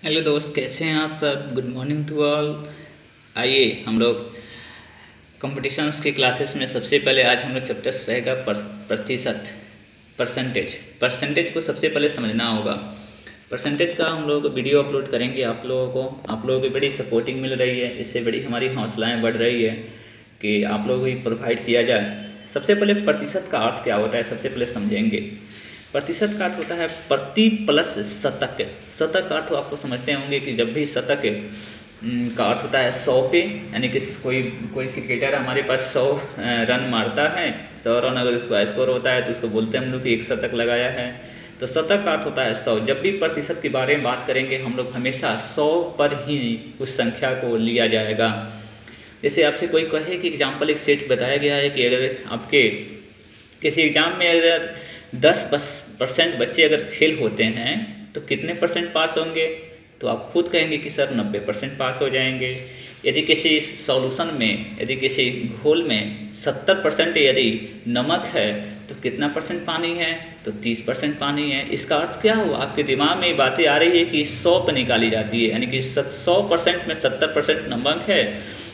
Hello दोस्त, कैसे हैं आप सब। Good morning to all. आइए हम लोग कॉम्पिटिशन्स की क्लासेस में सबसे पहले आज हम लोग चैप्टर्स रहेगा प्रतिशत, परसेंटेज को सबसे पहले समझना होगा। परसेंटेज का हम लोग वीडियो अपलोड करेंगे आप लोगों की बड़ी सपोर्टिंग मिल रही है, इससे बड़ी हमारी हौसलाएँ बढ़ रही है कि आप लोगों को प्रोवाइड किया जाए। सबसे पहले प्रतिशत का अर्थ क्या होता है सबसे पहले समझेंगे। प्रतिशत का अर्थ होता है प्रति प्लस शतक। शतक का अर्थ आपको समझते होंगे कि जब भी शतक का अर्थ होता है 100 पे, यानी कि कोई क्रिकेटर हमारे पास 100 रन मारता है, 100 रन अगर उसका स्कोर होता है तो उसको बोलते हैं हम लोग कि एक शतक लगाया है। तो शतक का अर्थ होता है 100। जब भी प्रतिशत के बारे में बात करेंगे हम लोग हमेशा 100 पर ही उस संख्या को लिया जाएगा। जैसे आपसे कोई कहे कि एग्जाम्पल एक सेट बताया गया है कि अगर आपके किसी एग्जाम में अगर 10% बच्चे अगर फेल होते हैं तो कितने परसेंट पास होंगे, तो आप खुद कहेंगे कि सर 90% पास हो जाएंगे। यदि किसी सॉल्यूशन में, यदि किसी घोल में 70% यदि नमक है तो कितना परसेंट पानी है, तो 30% पानी है। इसका अर्थ क्या हुआ, आपके दिमाग में बातें आ रही है कि 100 पर निकाली जाती है, यानी कि 100% में 70% नमक है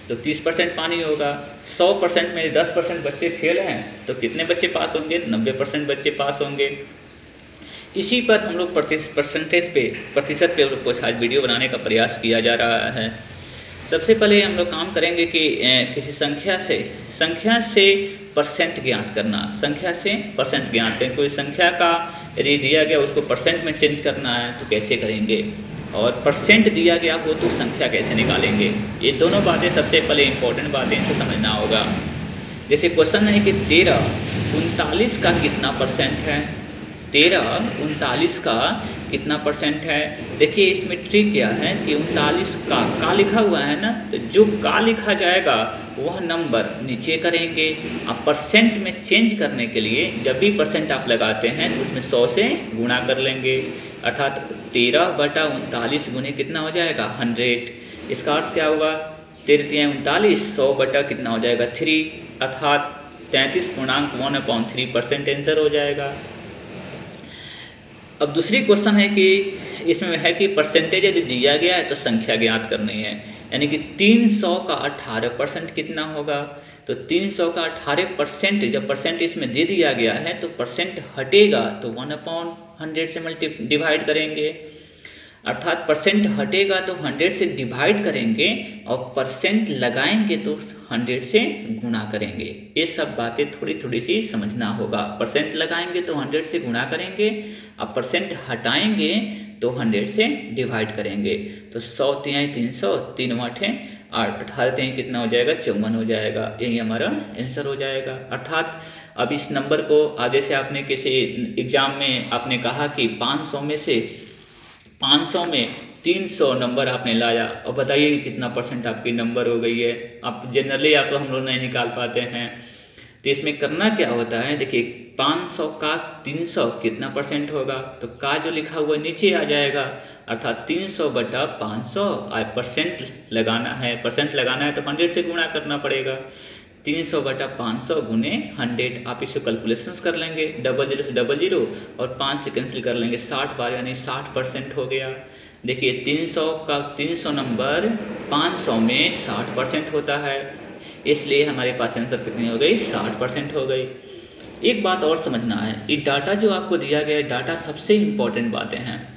तो 30% पानी होगा। 100% में 10% बच्चे फेल हैं तो कितने बच्चे पास होंगे, 90% बच्चे पास होंगे। इसी पर हम लोग प्रतिशत पे कुछ आज वीडियो बनाने का प्रयास किया जा रहा है। सबसे पहले हम लोग काम करेंगे कि किसी संख्या से परसेंट ज्ञात करना। संख्या से परसेंट ज्ञात करें। कोई संख्या का यदि दिया गया उसको परसेंट में चेंज करना है तो कैसे करेंगे, और परसेंट दिया गया हो तो संख्या कैसे निकालेंगे। ये दोनों बातें सबसे पहले इंपॉर्टेंट बातें इसको समझना होगा। जैसे क्वेश्चन है कि 13 39 का कितना परसेंट है, 13 39 का कितना परसेंट है। देखिए इसमें ट्रिक क्या है कि 39 का लिखा हुआ है ना, तो जो का लिखा जाएगा वह नंबर नीचे करेंगे। अब परसेंट में चेंज करने के लिए जब भी परसेंट आप लगाते हैं तो उसमें 100 से गुणा कर लेंगे, अर्थात 13/39 गुने कितना हो जाएगा 100। इसका अर्थ क्या हुआ, 13×39 100 बटा कितना हो जाएगा 3, अर्थात 33.1/3% आंसर हो जाएगा। अब दूसरी क्वेश्चन है कि इसमें है कि परसेंटेज यदि दिया गया है तो संख्या ज्ञात करनी है, यानी कि 300 का 18% कितना होगा। तो 300 का 18% जब परसेंट इसमें दे दिया गया है तो परसेंट हटेगा तो 1/100 से डिवाइड करेंगे, अर्थात परसेंट हटेगा तो 100 से डिवाइड करेंगे और परसेंट लगाएंगे तो 100 से गुणा करेंगे। ये सब बातें थोड़ी थोड़ी सी समझना होगा। परसेंट लगाएंगे तो 100 से गुणा करेंगे, अब परसेंट हटाएंगे तो 100 से डिवाइड करेंगे। तो 100 × 300, 3 8 18 3 कितना हो जाएगा 54 हो जाएगा। यही हमारा आंसर हो जाएगा। अर्थात अब इस नंबर को आगे से आपने किसी एग्जाम में आपने कहा कि 500 में 300 नंबर आपने लाया और बताइए कितना परसेंट आपकी नंबर हो गई है। आप जनरली आप हम लोग नहीं निकाल पाते हैं, तो इसमें करना क्या होता है, देखिए 500 का 300 कितना परसेंट होगा, तो का जो लिखा हुआ नीचे आ जाएगा, अर्थात 300/500। परसेंट लगाना है, तो 100 से गुणा करना पड़ेगा। 300/500 गुने 100। आप इसको कैलकुलेशंस कर लेंगे, 00 से 00 और 5 से कैंसिल कर लेंगे, 60 बार यानी 60% हो गया। देखिए 300 का 300 नंबर 500 में 60% होता है, इसलिए हमारे पास आंसर कितनी हो गई 60% हो गई। एक बात और समझना है, ये डाटा जो आपको दिया गया है, डाटा सबसे इम्पॉर्टेंट बातें हैं।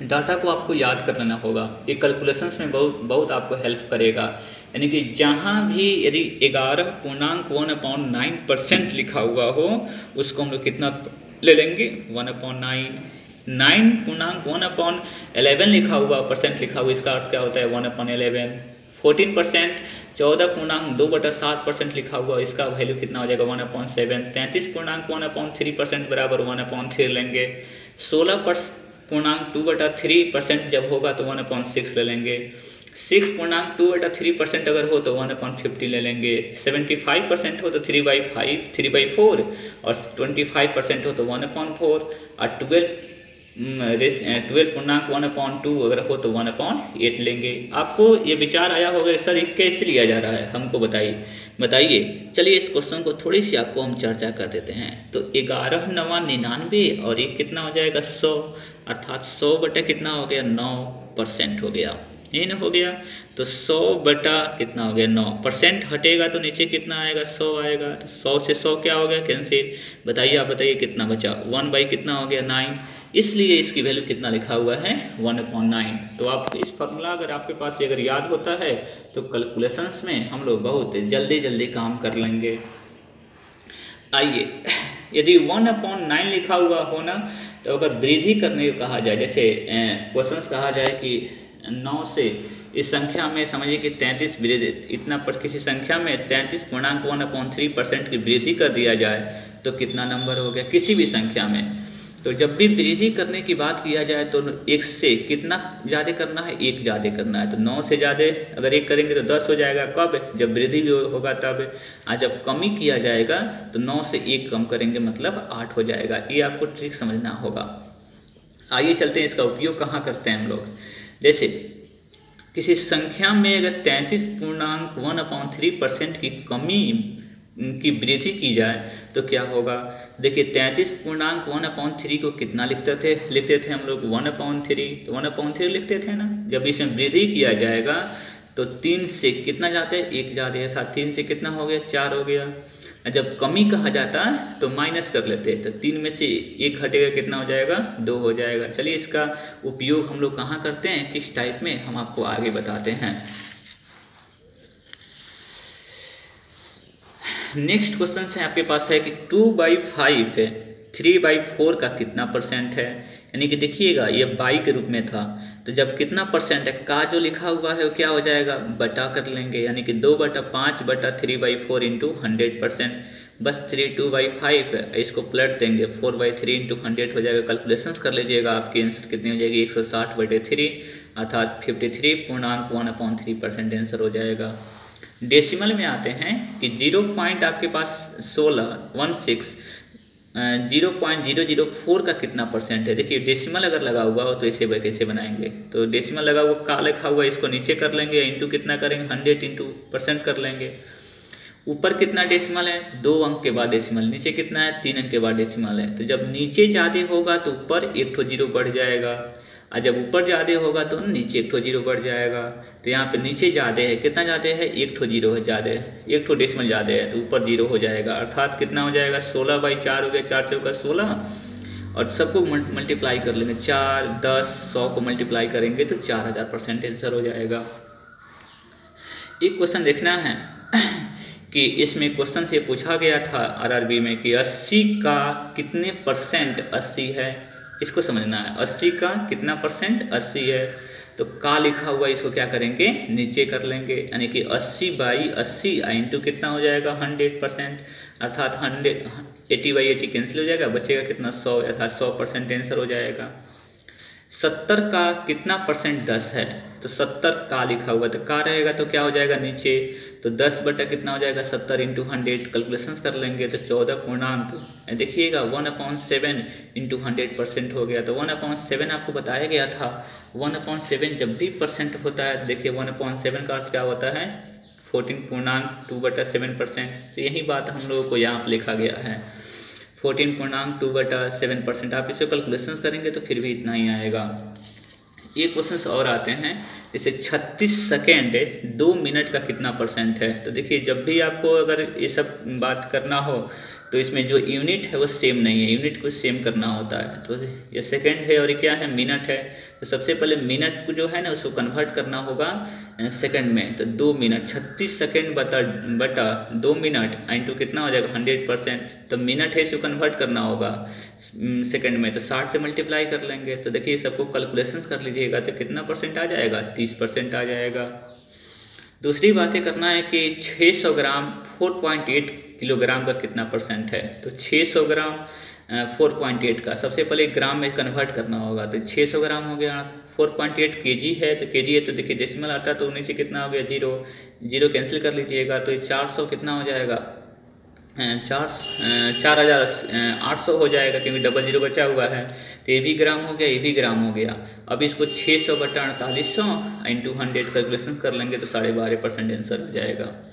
डाटा को आपको याद कर लेना होगा, ये कैलकुलेशंस में बहुत आपको हेल्प करेगा। यानी कि जहाँ भी यदि 11.1/9% लिखा हुआ हो उसको हम लोग कितना ले लेंगे 1/9। 9.1/11 लिखा हुआ परसेंट लिखा हुआ, इसका अर्थ क्या होता है 1/11। 14% 14.2/7% लिखा हुआ, इसका वैल्यू कितना हो जाएगा 1/7। 33.1/3% बराबर 1/3 लेंगे। 16.2/3% जब होगा तो 1/6 ले लेंगे। 6.2/3% अगर हो तो 1/50 ले लेंगे। 75% हो तो 3/4 और 25% हो तो 1/4 और 12.1/2 अगर हो तो 1/8 लेंगे। आपको ये विचार आया होगा सर ये कैसे लिया जा रहा है, हमको बताइए। चलिए इस क्वेश्चन को थोड़ी सी आपको हम चर्चा कर देते हैं। तो 11 9 99 और ये कितना हो जाएगा 100, अर्थात 100 बटे कितना हो गया 9। 9% हो गया, इन हो गया। तो 100 बटा कितना हो गया 9%, हटेगा तो नीचे कितना आएगा 100 आएगा। तो 100 से 100 क्या हो गया कैंसिल। बताइए, आप बताइए कितना बचा, 1 बाई कितना हो गया 9, इसलिए इसकी वैल्यू कितना लिखा हुआ है 1/9। तो आप इस फॉर्मूला अगर आपके पास अगर याद होता है तो कैलकुलेशंस में हम लोग बहुत जल्दी जल्दी काम कर लेंगे। आइए, यदि 1/9 लिखा हुआ हो ना, तो अगर वृद्धि करने को कहा जाए, जैसे क्वेश्चंस कहा जाए कि 9 से इस संख्या में समझिए कि 33 वृद्धि इतना पर किसी संख्या में 33.1/3% की वृद्धि कर दिया जाए तो कितना नंबर हो गया किसी भी संख्या में। तो जब भी वृद्धि करने की बात किया जाए तो 1 से कितना ज़्यादा करना है, 1 ज़्यादा करना है। तो 9 से ज़्यादा अगर 1 करेंगे तो 10 हो जाएगा, कब, जब वृद्धि भी होगा तब। आज जब कमी किया जाएगा तो 9 से 1 कम करेंगे मतलब 8 हो जाएगा। ये आपको ट्रिक समझना होगा। आइए चलते हैं, इसका उपयोग कहाँ करते हैं हम लोग। जैसे किसी संख्या में अगर 33.1/3% की कमी की वृद्धि की जाए तो क्या होगा। देखिए 33.1/3 को कितना लिखते थे हम लोग 1/3, तो 1/3 लिखते थे ना। जब इसमें वृद्धि किया जाएगा तो 3 से कितना जाते हैं 1 जाते था, 3 से कितना हो गया 4 हो गया। जब कमी कहा जाता है तो माइनस कर लेते हैं, तो 3 में से 1 हटेगा कितना हो जाएगा 2 हो जाएगा। चलिए इसका उपयोग हम लोग कहाँ करते हैं, किस टाइप में, हम आपको आगे बताते हैं। नेक्स्ट क्वेश्चन से आपके पास है कि 2/5 है, 3/4 का कितना परसेंट है। यानी कि देखिएगा ये बाई के रूप में था, तो जब कितना परसेंट है का जो लिखा हुआ है वो क्या हो जाएगा बटा कर लेंगे, यानी कि 2/5 बटा 3/4 इंटू 100%। बस 2/5 है, इसको पलट देंगे 4/3 इंटू 100 हो जाएगा। कैलकुलेशंस कर लीजिएगा, आपकी आंसर कितनी हो जाएगी 160/3 अर्थात 53.1/3% आंसर हो जाएगा। डेसिमल में आते हैं कि 0 पॉइंट आपके पास 0.004 का कितना परसेंट है। देखिए डेसिमल अगर लगा हुआ हो तो इसे कैसे बनाएंगे, तो डेसिमल लगा हुआ का लिखा हुआ इसको नीचे कर लेंगे, इंटू कितना करेंगे 100 इंटू % कर लेंगे। ऊपर कितना डेसिमल है 2 अंक के बाद डेसिमल, नीचे कितना है 3 अंक के बाद डेसिमल है। तो जब नीचे ज़्यादा होगा तो ऊपर 1 ठो 0 बढ़ जाएगा, और जब ऊपर ज़्यादा होगा तो नीचे 1 ठो 0 बढ़ जाएगा। तो यहाँ पे नीचे ज़्यादा है, कितना ज़्यादा है 1 ठो 0 है ज़्यादा है, 1 ठो डेसिमल ज़्यादा है, तो ऊपर 0 हो जाएगा। अर्थात कितना हो जाएगा 16/4 हो गया, 4 चौका 16, और सबको मल्टीप्लाई कर लेंगे 4, 10, 100 को मल्टीप्लाई करेंगे तो 4000% आंसर हो जाएगा। एक क्वेश्चन देखना है कि इसमें क्वेश्चन से पूछा गया था RRB में कि 80 का कितने % 80 है, इसको समझना है। 80 का कितना %, 80 है। तो का लिखा हुआ इसको क्या करेंगे नीचे कर लेंगे, यानी कि 80/80 इंटू कितना हो जाएगा 100%, अर्थात 80/80 कैंसिल हो जाएगा, बचेगा कितना 100, अर्थात 100% आंसर हो जाएगा। 70 का कितना % 10 है, तो 70 का लिखा हुआ तो का रहेगा तो क्या हो जाएगा नीचे, तो 10 बटा कितना हो जाएगा 70 इंटू 100, कैलकुलेशंस कर लेंगे तो 14 पूर्णांक देखिएगा 1/7 इंटू 100% हो गया। तो 1/7 आपको बताया गया था, 1/7 जब भी % होता है देखिए 1/7 का अर्थ क्या होता है 14.2/7%। तो यही बात हम लोगों को यहाँ पर लिखा गया है 14.2/7%। आप इसे कैलकुलेशंस करेंगे तो फिर भी इतना ही आएगा। ये क्वेश्चंस और आते हैं, जैसे 36 सेकेंड 2 मिनट का कितना % है। तो देखिए जब भी आपको अगर ये सब बात करना हो तो इसमें जो यूनिट है वो सेम नहीं है, यूनिट को सेम करना होता है। तो ये सेकेंड है और ये क्या है मिनट है। तो सबसे पहले मिनट को जो है ना उसको कन्वर्ट करना होगा सेकंड में। तो 2 मिनट 36 सेकेंड बटा 2 मिनट इंटू कितना हो जाएगा 100%। तो मिनट है इसको कन्वर्ट करना होगा सेकंड में, तो 60 से मल्टीप्लाई कर लेंगे। तो देखिए सबको कैलकुलेशंस कर लीजिएगा तो कितना % आ जाएगा 30% आ जाएगा। दूसरी बातें करना है कि 600 ग्राम 4.8 किलोग्राम का कितना % है। तो 600 ग्राम 4.8 का सबसे पहले ग्राम में कन्वर्ट करना होगा। तो 600 ग्राम हो गया 4.8 kg है, तो kg है तो देखिए डेसिमल आता तो नीचे कितना हो गया 0 कैंसिल कर लीजिएगा। तो 400 कितना हो जाएगा 4800 हो जाएगा, क्योंकि डबल 0 बचा हुआ है। तो ये भी ग्राम हो गया, ये भी ग्राम हो गया। अब इसको 600 बटा 4800 इंटू 100 कैलकुलेशन कर लेंगे तो 12.5% आंसर हो जाएगा।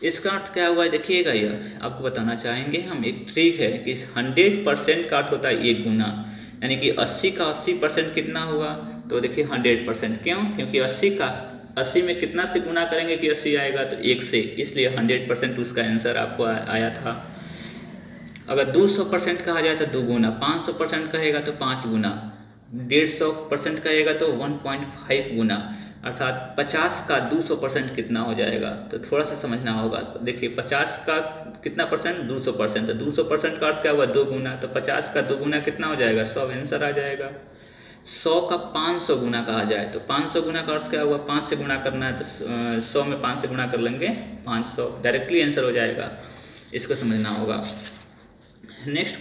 इसका अर्थ क्या हुआ है देखिएगा, यह आपको बताना चाहेंगे हम। एक ट्रिक है कि 100% का अर्थ होता है 1 गुना, यानी कि 80 का 80% कितना हुआ तो देखिए 100%। क्यों? क्योंकि 80 में कितना से गुना करेंगे कि 80 आएगा, तो 1 से, इसलिए 100% उसका आंसर आपको आया था। अगर 200% कहा जाए तो 2 गुना, 500% कहेगा तो 5 गुना, 150% कहेगा तो 1.5 गुना, अर्थात 50 का 200% कितना हो जाएगा, तो थोड़ा सा समझना होगा। तो देखिए 50 का कितना परसेंट? 200%। तो 200% का अर्थ क्या हुआ? 2 गुना। तो 50 का 2 गुना कितना हो जाएगा? 100 आंसर आ जाएगा। 100 का 500 गुना कहा जाए तो 500 गुना का अर्थ क्या हुआ? 5 से गुना करना है, तो 100 में 5 से गुना कर लेंगे 500, डायरेक्टली आंसर हो जाएगा। इसको समझना होगा। नेक्स्ट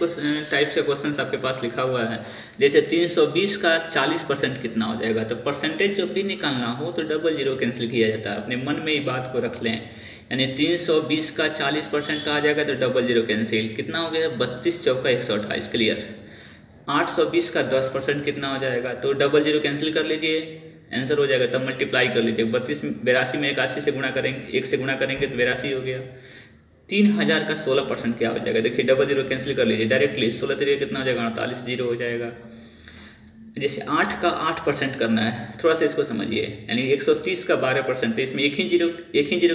टाइप्स का क्वेश्चन आपके पास लिखा हुआ है, जैसे 320 का 40% कितना हो जाएगा। तो परसेंटेज जब भी निकालना हो तो डबल जीरो कैंसिल किया जाता है, अपने मन में ही बात को रख लें। यानी 320 का 40% कहा जाएगा तो डबल जीरो कैंसिल, कितना हो गया? 32 चौका 128, क्लियर। 820 का 10% कितना हो जाएगा? तो डबल जीरो कैंसिल कर लीजिए, आंसर हो जाएगा। तब मल्टीप्लाई कर लीजिए, 82 में 81 से गुणा करेंगे, 1 से गुणा करेंगे तो 82 हो गया। 3000 का 16% क्या हो जाएगा? देखिए डबल जीरो कैंसिल कर लीजिए डायरेक्टली, 16 तरीके कितना हो जाएगा? 48, जीरो हो जाएगा। जैसे 8 का 8% करना है, थोड़ा सा इसको समझिए। यानी 130 का 12%, इसमें एक ही जीरो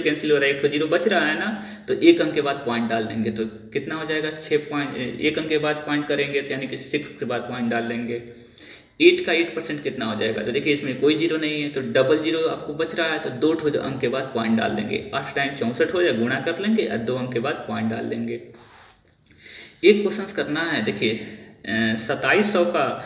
कैंसिल हो रहा है, एक तो जीरो बच रहा है ना, तो एक अंक के बाद पॉइंट डाल देंगे तो कितना हो जाएगा? 6 पॉइंट, एक अंक के बाद पॉइंट करेंगे तो यानी कि 6 के बाद पॉइंट डाल देंगे। 8 का 8% कितना हो जाएगा? तो देखिए इसमें कोई जीरो नहीं है, तो डबल जीरो आपको बच रहा है, तो 2 अंक के बाद पॉइंट डाल देंगे। 8 टाइम 64 हो जाए, गुणा कर लेंगे और 2 अंक के बाद पॉइंट डाल देंगे। एक क्वेश्चन करना है, देखिए 2700 का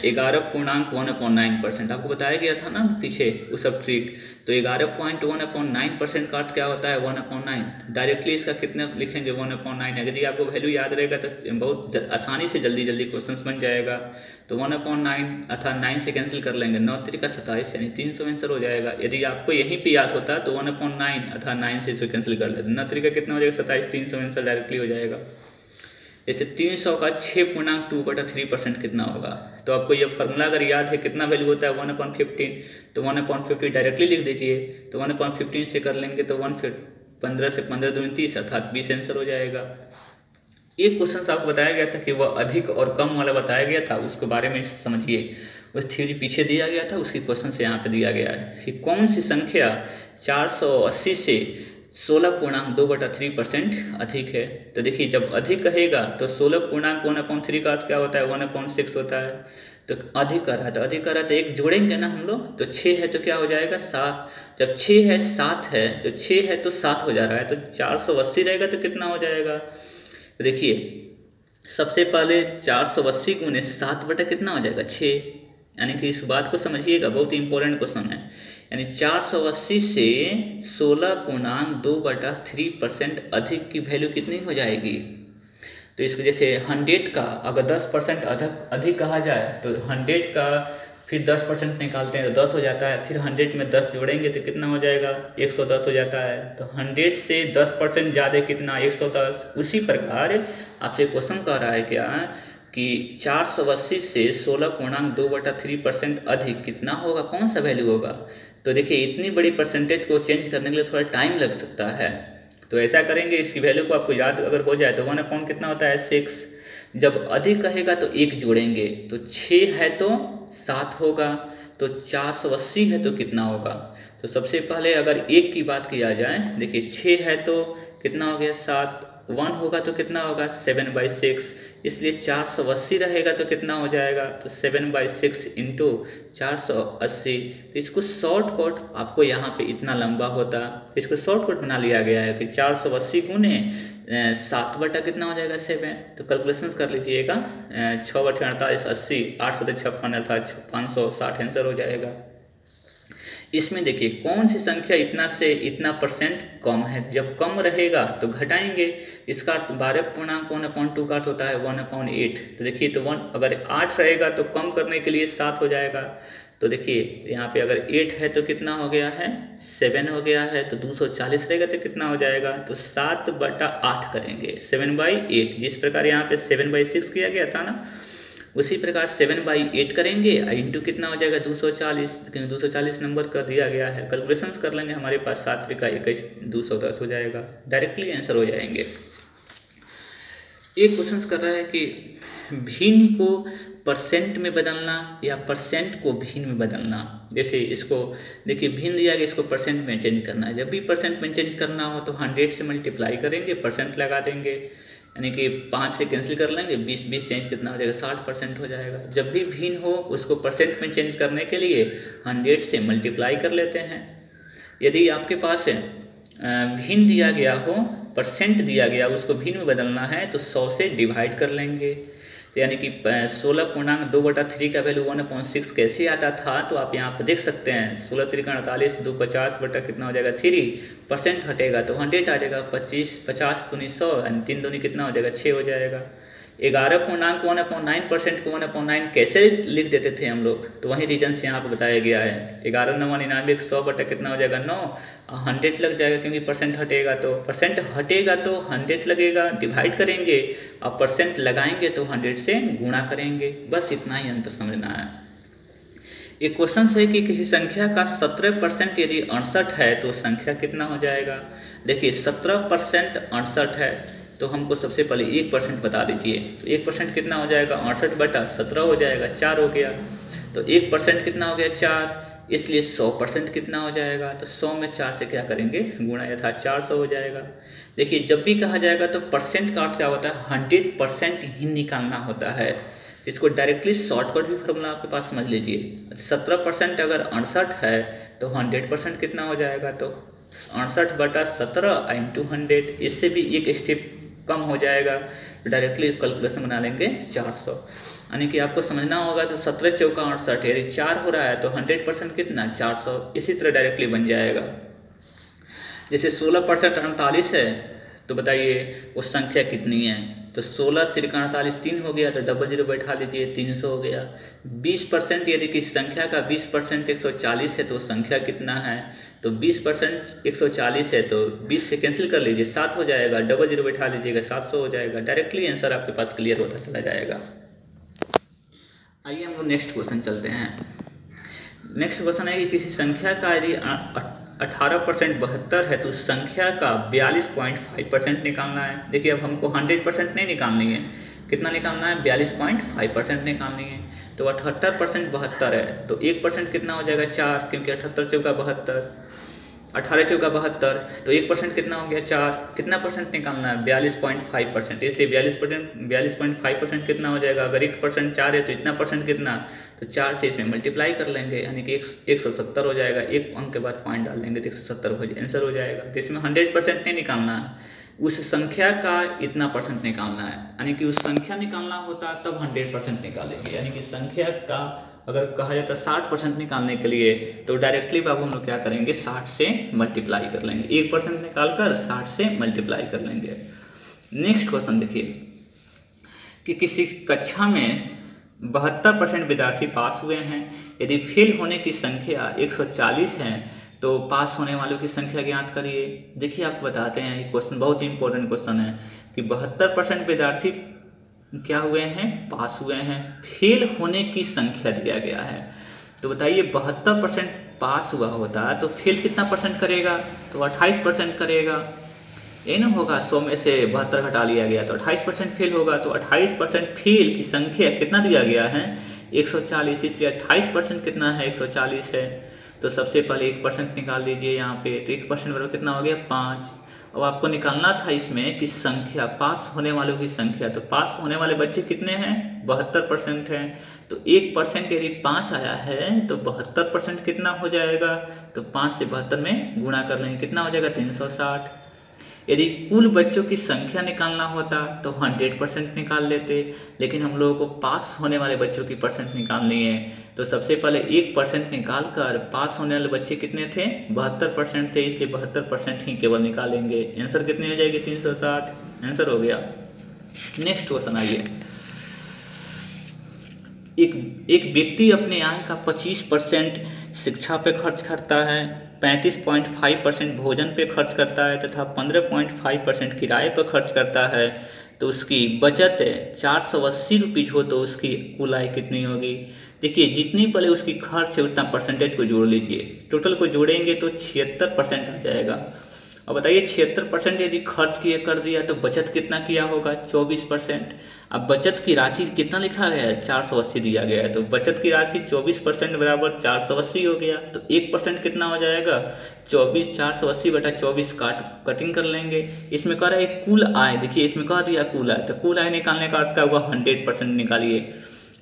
11.1/9%, आपको बताया गया था ना पीछे वो सब ट्रिक। तो 11.1/9% का अर्थ क्या होता है? 1/9। डायरेक्टली इसका कितना लिखेंगे? 1/9। यदि आपको वैल्यू याद रहेगा तो बहुत आसानी से जल्दी क्वेश्चन बन जाएगा। तो 1/9 अर्थात 9 से कैंसिल कर लेंगे, 9 3 का 27, यानी 300 आंसर हो जाएगा। यदि आपको यहीं पे याद होता तो 1/9 अर्थात 9 से इसे कैंसिल कर लेते, 9 3 का कितना हो जाएगा? 27, 300 आंसर डायरेक्टली हो जाएगा। जैसे 300 का 6.2/3% कितना होगा? तो आपको ये फार्मूला अगर याद है, कितना वैल्यू होता है? 1/15। तो 1/50 डायरेक्टली लिख दीजिए, तो 1/15 से कर लेंगे तो 15 से 15 दूनी 30 अर्थात 20 आंसर हो जाएगा। एक क्वेश्चन आपको बताया गया था कि वह अधिक और कम वाला बताया गया था, उसके बारे में समझिए। उस थ्योरी पीछे दिया गया था, उसकी क्वेश्चन से यहाँ पे दिया गया है कि कौन सी संख्या 480 से 16.2/3% अधिक है। तो देखिए जब अधिक कहेगा तो 16.1/3 का अर्थ क्या होता है? 1/6 होता है। तो अधिक कर रहा है, तो अधिक कर रहा है तो एक जोड़ेंगे ना हम लोग, तो 6 है तो क्या हो जाएगा? 7। जब 6 है 7 है, तो 6 है तो 7 हो जा रहा है, तो 480 रहेगा तो कितना हो जाएगा? तो देखिए सबसे पहले 480 गुने 7 बटा कितना हो जाएगा? 6। यानी कि इस बात को समझिएगा, बहुत इंपॉर्टेंट क्वेश्चन है। यानी 480 से 16.2/3% अधिक की वैल्यू कितनी हो जाएगी? तो इसको जैसे 100 का अगर 10% अधिक कहा जाए तो 100 का फिर 10% निकालते हैं तो 10 हो जाता है, फिर 100 में 10 जोड़ेंगे तो कितना हो जाएगा? 110 हो जाता है। तो 100 से 10% ज़्यादा कितना? 110। उसी प्रकार आपसे क्वेश्चन कह रहा है क्या कि 480 से 16.2/3% अधिक कितना होगा? कौन सा वैल्यू होगा? तो देखिए इतनी बड़ी परसेंटेज को चेंज करने के लिए थोड़ा टाइम लग सकता है। तो ऐसा करेंगे, इसकी वैल्यू को आपको याद अगर हो जाए तो 1 कितना होता है? 6। जब अधिक कहेगा तो 1 जोड़ेंगे, तो 6 है तो 7 होगा, तो 480 है तो कितना होगा? तो सबसे पहले अगर 1 की बात किया जाए, देखिए 6 है तो कितना हो गया? 7। 1 होगा तो कितना होगा? 7/6। इसलिए 480 रहेगा तो कितना हो जाएगा? तो 7/6 इंटू 480। तो इसको शॉर्टकट, आपको यहाँ पे इतना लंबा होता, इसको शॉर्टकट बना लिया गया है कि 480 गुने 7 बटा कितना हो जाएगा? 7। तो कैलकुलेशन कर लीजिएगा, 6 बटे 48, 80, 8 7 56 अर्थात 560 आंसर हो जाएगा। इसमें देखिए कौन सी संख्या इतना से इतना परसेंट कम है? जब कम रहेगा तो घटाएंगे, इसका अर्थ 12.1/2 का अर्थ होता है 1/8। तो देखिए तो 1 अगर 8 रहेगा तो कम करने के लिए 7 हो जाएगा। तो देखिए यहाँ पे अगर 8 है तो कितना हो गया है? 7 हो गया है। तो 240 रहेगा तो कितना हो जाएगा? तो 7/8 करेंगे, 7/8। जिस प्रकार यहाँ पे 7/6 किया गया था ना, उसी प्रकार 7/8 करेंगे, इंटू कितना हो जाएगा? 240। 240 नंबर का दिया गया है, कैलकुलेशंस कर लेंगे, हमारे पास 7 × 21 210 हो जाएगा, डायरेक्टली आंसर हो जाएंगे। एक क्वेश्चन कर रहा है कि भिन्न को परसेंट में बदलना या परसेंट को भिन्न में बदलना। जैसे इसको देखिए भिन्न दिया गया, इसको परसेंट में चेंज करना है। जब भी परसेंट में चेंज करना हो तो 100 से मल्टीप्लाई करेंगे, परसेंट लगा देंगे, यानी कि 5 से कैंसिल कर लेंगे, 20 चेंज कितना हो जाएगा, 60% हो जाएगा। जब भी भिन्न हो उसको परसेंट में चेंज करने के लिए 100 से मल्टीप्लाई कर लेते हैं। यदि आपके पास भिन्न दिया गया हो, परसेंट दिया गया, उसको भिन्न में बदलना है तो 100 से डिवाइड कर लेंगे। तो यानी कि 16.2/3 का वैल्यू 1/6 कैसे आता था, तो आप यहाँ पर देख सकते हैं 16 3 48, 2 50 बटा कितना हो जाएगा 3, परसेंट हटेगा तो 100 आ जाएगा, 25 50 दूनी 100, यानी 3 दूनी कितना हो जाएगा 6 हो जाएगा। 11.9% को 1/9 कैसे लिख देते थे हम लोग, तो वही रीजन से यहाँ पर बताया गया है। 11 9 99 100 बटा कितना हो जाएगा 9, 100 लग जाएगा क्योंकि परसेंट हटेगा, तो परसेंट हटेगा तो 100 लगेगा, डिवाइड करेंगे, और परसेंट लगाएंगे तो 100 से गुणा करेंगे। बस इतना ही अंतर समझना है। एक क्वेश्चन है कि किसी संख्या का 17% यदि 68 है तो संख्या कितना हो जाएगा। देखिए 17% 68 है तो हमको सबसे पहले 1% बता दीजिए। तो 1% कितना हो जाएगा, 68 बटा 17 हो जाएगा, 4 हो गया। तो 1% कितना हो गया 4, इसलिए 100% कितना हो जाएगा, तो 100 में 4 से क्या करेंगे गुणा, यथा 400 हो जाएगा। देखिए जब भी कहा जाएगा तो परसेंट का अर्थ क्या होता है, 100% ही निकालना होता है। इसको डायरेक्टली शॉर्टकट भी फॉर्मूला आपके पास समझ लीजिए। 17% अगर 68 है तो 100% कितना हो जाएगा, तो 68 बटा 17 इंटू 100। इससे भी एक स्टेप कम हो जाएगा, तो डायरेक्टली कैलकुलेशन बना लेंगे 400। यानी कि आपको समझना होगा तो 17 चौका 68, यदि 4 हो रहा है तो 100% कितना 400, इसी तरह डायरेक्टली बन जाएगा। जैसे 16% 48 है तो बताइए वो संख्या कितनी है, तो 16 3 48 3 हो गया, तो 00 बैठा लीजिए, 300 हो गया। 20% यदि किसी संख्या का 20% 140 है तो संख्या कितना है, तो 20% 140 है तो 20 से कैंसिल कर लीजिए, 7 हो जाएगा, 00 बैठा लीजिएगा, 700 हो जाएगा। डायरेक्टली आंसर आपके पास क्लियर होता चला जाएगा। आइए हम लोग नेक्स्ट क्वेश्चन चलते हैं। नेक्स्ट क्वेश्चन है कि किसी संख्या का यदि 18% 72 है तो उस संख्या का 42.5% निकालना है। देखिए अब हमको 100% नहीं निकालनी है, कितना निकालना है, 42.5% निकालनी है। तो 78% 72 है तो 1% कितना हो जाएगा 4, क्योंकि 78 चौका 72, 18 चौका 72, तो 1% कितना हो गया 4। कितना परसेंट निकालना है, 42.5%, इसलिए 42.5% कितना हो जाएगा, अगर 1% 4 है तो इतना परसेंट कितना, तो 4 से इसमें मल्टीप्लाई कर लेंगे, यानी कि 170 हो जाएगा। एक अंक के बाद पॉइंट डाल देंगे तो 170 आंसर हो जाएगा। तो इसमें 100% नहीं निकालना है, उस संख्या का इतना परसेंट निकालना है, यानी कि उस संख्या निकालना होता तब 100% निकालेंगे। यानी कि संख्या का अगर कहा जाता 60% निकालने के लिए तो डायरेक्टली बाबू हम लोग क्या करेंगे, 60 से मल्टीप्लाई कर लेंगे, 1% निकाल कर 60 से मल्टीप्लाई कर लेंगे। नेक्स्ट क्वेश्चन देखिए कि किसी कक्षा में 72% विद्यार्थी पास हुए हैं, यदि फेल होने की संख्या 140 है तो पास होने वालों की संख्या ज्ञात करिए। देखिए आपको बताते हैं, ये क्वेश्चन बहुत ही इंपॉर्टेंट क्वेश्चन है कि 72% विद्यार्थी क्या हुए हैं, पास हुए हैं, फेल होने की संख्या दिया गया है। तो बताइए 72% पास हुआ होता है तो फेल कितना परसेंट करेगा, तो 28% करेगा। ये ना होगा 100 में से 72 घटा लिया गया तो 28% फेल होगा, तो 28% फेल की संख्या कितना दिया गया है 140, इसलिए 28% कितना है 140 है। तो सबसे पहले 1% निकाल लीजिए यहाँ पे, तो 1% बराबर कितना हो गया 5। अब आपको निकालना था इसमें कि संख्या पास होने वालों की संख्या, तो पास होने वाले बच्चे कितने हैं 72% हैं, तो 1% यदि 5 आया है तो 72% कितना हो जाएगा, तो 5 से 72 में गुणा कर लेंगे, कितना हो जाएगा 360। यदि कुल बच्चों की संख्या निकालना होता तो 100% निकाल लेते, लेकिन हम लोगों को पास होने वाले बच्चों की परसेंट निकालनी है, तो सबसे पहले 1% निकाल कर पास होने वाले बच्चे कितने थे 72% थे, इसलिए 72% ही केवल निकालेंगे। आंसर कितनी हो जाएगी 360, आंसर हो गया। नेक्स्ट क्वेश्चन आइए, एक व्यक्ति अपने आय का 25% शिक्षा पे खर्च करता है, 35.5% भोजन पे खर्च करता है तथा 15.5% किराए पर खर्च करता है, तो उसकी बचत 480 रुपीज़ हो तो उसकी कुल आय कितनी होगी। देखिए जितनी पहले उसकी खर्च है उतना परसेंटेज को जोड़ लीजिए, टोटल को जोड़ेंगे तो 76% आ जाएगा, अब बताइए 76% यदि खर्च किए कर दिया तो बचत कितना किया होगा, 24%। अब बचत की राशि कितना लिखा गया है, 480 दिया गया है, तो बचत की राशि 24% बराबर 480 हो गया। तो 1% कितना हो जाएगा, 24, 480 बटा 24 कटिंग कर लेंगे। इसमें कह रहा है कुल आय, देखिए इसमें कह दिया कुल आय, तो कुल आय निकालने का अर्थ क्या हुआ, 100% निकालिए।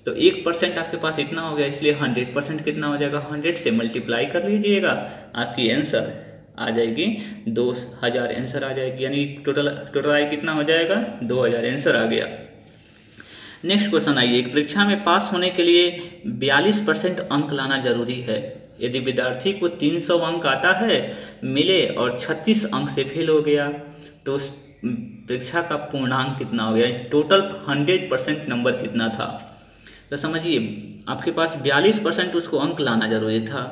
तो 1% आपके पास इतना हो गया, इसलिए 100% कितना हो जाएगा, 100 से मल्टीप्लाई कर लीजिएगा, आपकी आंसर आ जाएगी 2000 आंसर आ जाएगी, यानी टोटल आय कितना हो जाएगा, 2000 आंसर आ गया। नेक्स्ट क्वेश्चन आइए, एक परीक्षा में पास होने के लिए 42% अंक लाना जरूरी है। यदि विद्यार्थी को 300 अंक आता है मिले और 36 अंक से फेल हो गया तो उस परीक्षा का पूर्णांक कितना हो गया, टोटल 100% नंबर कितना था। तो समझिए आपके पास 42% उसको अंक लाना जरूरी था,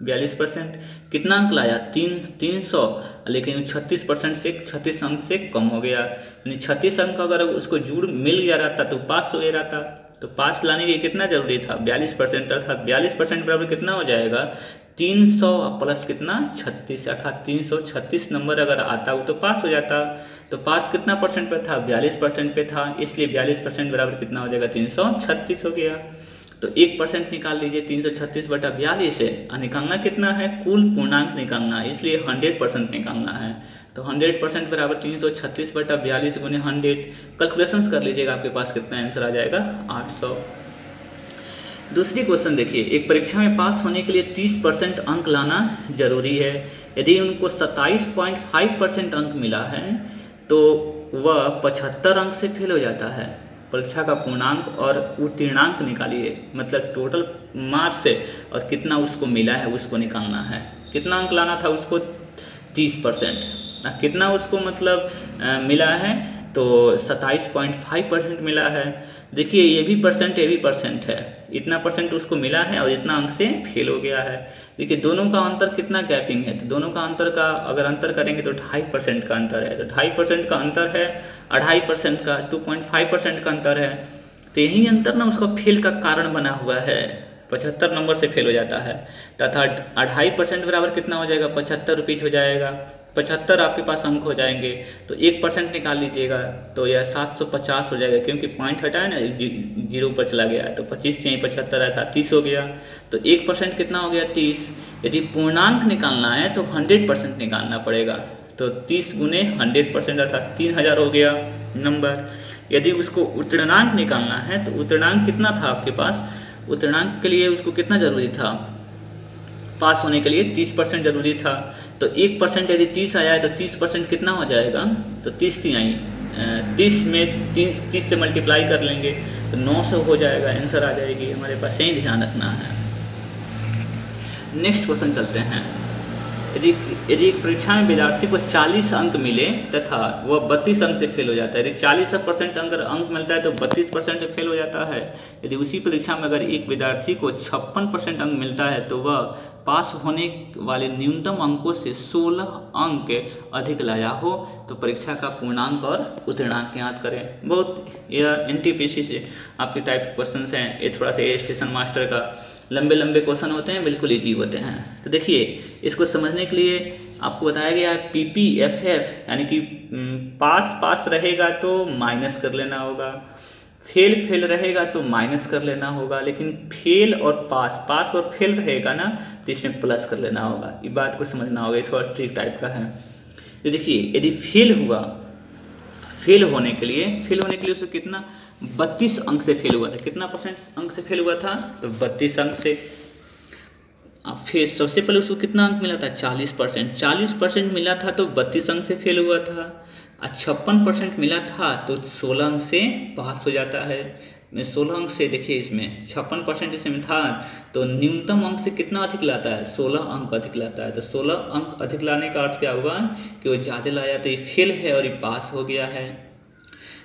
42% कितना अंक लाया, 300, लेकिन 36% से 36 अंक से कम हो गया, यानी 36 अंक अगर उसको जुड़ मिल गया रहता तो पास हो गया रहता। तो पास लाने के कितना जरूरी था, 42%, अर्थात 42% बराबर कितना हो जाएगा, 300 प्लस कितना 36, अर्थात 336 नंबर अगर आता वो तो पास हो जाता। तो पास कितना परसेंट पे था, 42% पे था, इसलिए 42% बराबर कितना हो जाएगा, 336 हो गया। तो 1% निकाल लीजिए 336 बटा 42 से, निकालना कितना है, कुल पूर्णांक निकालना है, इसलिए 100% निकालना है। तो 100% बराबर 336 बटा 42 गुने 100, कैलकुलेशंस कर लीजिएगा, आपके पास कितना आंसर आ जाएगा, 800। दूसरी क्वेश्चन देखिए, एक परीक्षा में पास होने के लिए 30% अंक लाना जरूरी है। यदि उनको 27.5% अंक मिला है तो वह 75 अंक से फेल हो जाता है। परीक्षा का पूर्णांक और उत्तीर्णांक निकालिए, मतलब टोटल मार्क्स से और कितना उसको मिला है उसको निकालना है। कितना अंक लाना था उसको, 30%, कितना उसको मतलब मिला है तो 27.5% मिला है। देखिए ये भी परसेंट है, इतना परसेंट उसको मिला है और इतना अंक से फेल हो गया है। देखिए दोनों का अंतर कितना गैपिंग है, तो दोनों का अंतर का अगर अंतर करेंगे तो 2.5% का अंतर है, तो 2.5% का अंतर है, 2.5% का 2.5% का अंतर है। तो यही अंतर ना उसका फेल का कारण बना हुआ है, 75 नंबर से फेल हो जाता है। तथा 2.5% बराबर कितना हो जाएगा, 75 रुपीज हो जाएगा, 75 आपके पास अंक हो जाएंगे। तो 1% निकाल लीजिएगा तो यह 750 हो जाएगा, क्योंकि पॉइंट हटाया ना, 0 पर चला गया है, तो 25 यहीं 75 था, 30 हो गया। तो 1% कितना हो गया, 30। यदि पूर्णांक निकालना है तो 100% निकालना पड़ेगा, तो 30 गुने 100% अर्थात 3000 हो गया नंबर। यदि उसको उत्तीर्णांक निकालना है तो उत्तीर्णांक कितना था आपके पास, उत्तीर्णांक के लिए उसको कितना जरूरी था, पास होने के लिए 30% जरूरी था। तो 1% यदि 30 आया है तो 30% कितना हो जाएगा, तो 30 में 30 से मल्टीप्लाई कर लेंगे तो 900 हो जाएगा, आंसर आ जाएगी हमारे पास, यही ध्यान रखना है। नेक्स्ट क्वेश्चन चलते हैं। यदि एक परीक्षा में विद्यार्थी को 40 अंक मिले तथा वह 32 अंक से फेल हो जाता है, यदि 40% अगर अंक मिलता है तो 32% फेल हो जाता है। यदि उसी परीक्षा में अगर एक विद्यार्थी को 56% अंक मिलता है तो वह पास होने वाले न्यूनतम अंकों से 16 अंक अधिक लाया हो तो परीक्षा का पूर्णांक और उत्तीर्णांक याद करें। बहुत यह NTPC से आपके टाइप क्वेश्चन हैं, ये थोड़ा सा स्टेशन मास्टर का लंबे क्वेश्चन होते हैं, बिल्कुल ईजी होते हैं। तो देखिए इसको समझने के लिए आपको बताया गया है PPFF, यानी कि पास रहेगा तो माइनस कर लेना होगा, फेल रहेगा तो माइनस कर लेना होगा, लेकिन फेल और पास और फेल रहेगा ना तो इसमें प्लस कर लेना होगा। ये बात को समझना होगा, थोड़ा ट्रिक टाइप का है। तो देखिए यदि फेल होने के लिए उसको कितना 32 अंक से फेल हुआ था, कितना परसेंट अंक से फेल हुआ था, तो 32 अंक से। अब फिर सबसे पहले उसको कितना अंक मिला था, 40% मिला था तो 32 अंक से फेल हुआ था। 56% मिला था तो 16 अंक से पास हो जाता है। 16 अंक से देखिए इसमें 56% इसमें था तो न्यूनतम अंक से कितना अधिक लाता है, 16 अंक अधिक लाता है। तो 16 अंक अधिक लाने का अर्थ क्या हुआ कि वो ज़्यादा लाया तो ये फेल है और ये पास हो गया है।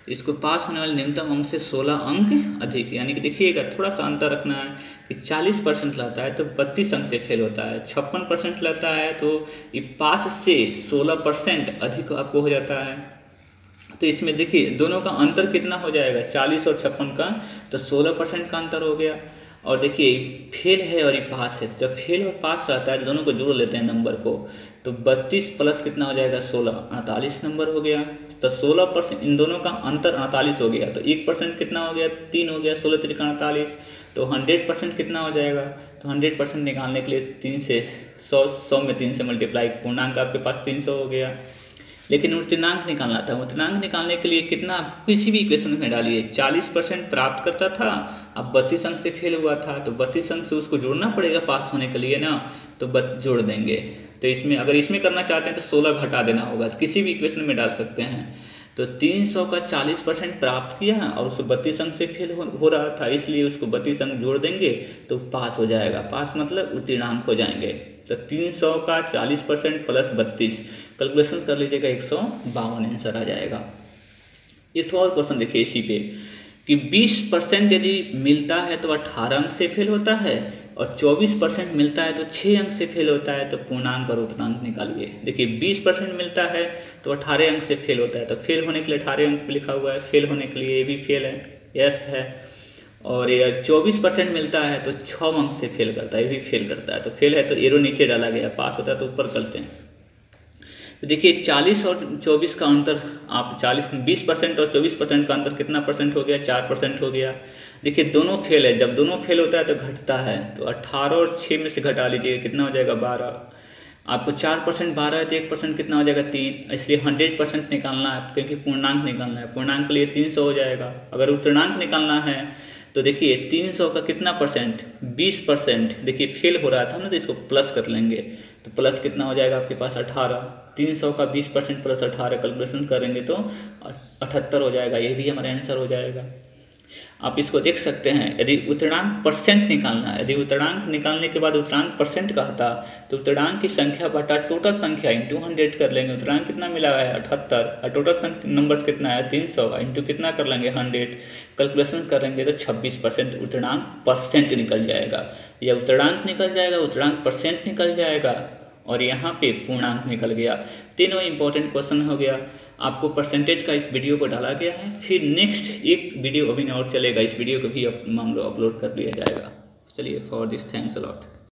इसको पास होने वाले न्यूनतम अंक से 16 अंक अधिक, यानी कि देखिएगा थोड़ा सा अंतर रखना है कि 40% लाता है तो 32 अंक से फेल होता है, 56% लाता है तो ये 5 से 16% अधिक आपको हो जाता है। तो इसमें देखिए दोनों का अंतर कितना हो जाएगा, 40 और 56 का, तो 16% का अंतर हो गया। और देखिए फेल है और ये पास है, तो जब फेल और पास रहता है तो दोनों को जोड़ लेते हैं नंबर को, तो 32 प्लस कितना हो जाएगा 16, 48 नंबर हो गया। तो 16%, इन दोनों का अंतर 48 हो गया, तो 1% कितना हो गया 3 हो गया, 16 3 48, तो 100% कितना हो जाएगा। तो 100% निकालने के लिए 3 से 100 में 3 से मल्टीप्लाई, पूर्णांक आपके पास 300 हो गया। लेकिन उच्चनांक निकालना था, उच्चनांक निकालने के लिए कितना किसी भी इक्वेशन में डालिए, 40% प्राप्त करता था, अब 32 अंक से फेल हुआ था तो 32 अंक से उसको जोड़ना पड़ेगा पास होने के लिए ना, तो जोड़ देंगे। तो इसमें अगर इसमें करना चाहते हैं तो 16 घटा देना होगा, तो किसी भी इक्वेशन में डाल सकते हैं। तो 300 का 40% प्राप्त किया और उसको 32 अंक से फेल हो रहा था, इसलिए उसको 32 अंक जोड़ देंगे तो पास हो जाएगा। पास मतलब उत्तीर्णांक हो जाएंगे। तो 300 का 40% प्लस 32, कैलकुलेशन कर लीजिएगा 152 आंसर आ जाएगा। एक और क्वेश्चन देखिए इसी पे कि 20% यदि मिलता है तो 18 अंक से फेल होता है, और 24% मिलता है तो 6 अंक से फेल होता है, तो पूर्णांक और उतनांक निकालिए। देखिए 20% मिलता है तो 18 अंक से फेल होता है, तो फेल होने के लिए 18 अंक लिखा हुआ है, फेल होने के लिए ये भी फेल है, एफ है। और ये 24% मिलता है तो 6 अंक से फेल करता है, ये भी फेल करता है, तो फेल है तो एरो नीचे डाला गया, पास होता है तो ऊपर करते हैं। तो देखिए 40 और 24 का अंतर, आप 20% और 24% का अंतर कितना परसेंट हो गया, 4% हो गया। देखिए दोनों फेल है, जब दोनों फेल होता है तो घटता है, तो 18 और 6 में से घटा लीजिए, कितना हो जाएगा 12। आपको 4% 12 है तो 1% कितना हो जाएगा 3, इसलिए 100% निकालना है, क्योंकि पूर्णांक निकालना है। पूर्णांक के लिए 300 हो जाएगा। अगर उत्तरांक निकालना है तो देखिए 300 का कितना परसेंट, 20%। देखिए फेल हो रहा था ना तो इसको प्लस कर लेंगे, तो प्लस कितना हो जाएगा आपके पास 18। 300 का 20% प्लस 18 कैलकुलेशन करेंगे तो 78 हो जाएगा, ये भी हमारा आंसर हो जाएगा। आप इसको देख सकते हैं। यदि उत्तरांक परसेंट निकालना है, यदि उत्तरांक निकालने के बाद उत्तरांक परसेंट का था तो उत्तरांक की संख्या बटा टोटल संख्या इंटू 100 कर लेंगे। उत्तरांक कितना मिला है 78, और टोटल नंबर्स कितना है 300, इंटू कितना कर लेंगे 100, कैलकुलेशन करेंगे तो 26% उत्तरांक परसेंट निकल जाएगा। या उत्तरांक निकल जाएगा, उत्तरांक परसेंट निकल जाएगा, और यहाँ पे पूर्णांक निकल गया। तीनों इंपॉर्टेंट क्वेश्चन हो गया। आपको परसेंटेज का इस वीडियो को डाला गया है, फिर नेक्स्ट एक वीडियो अभी और चलेगा, इस वीडियो को भी हम लोग अपलोड कर दिया जाएगा। चलिए, for this thanks a lot.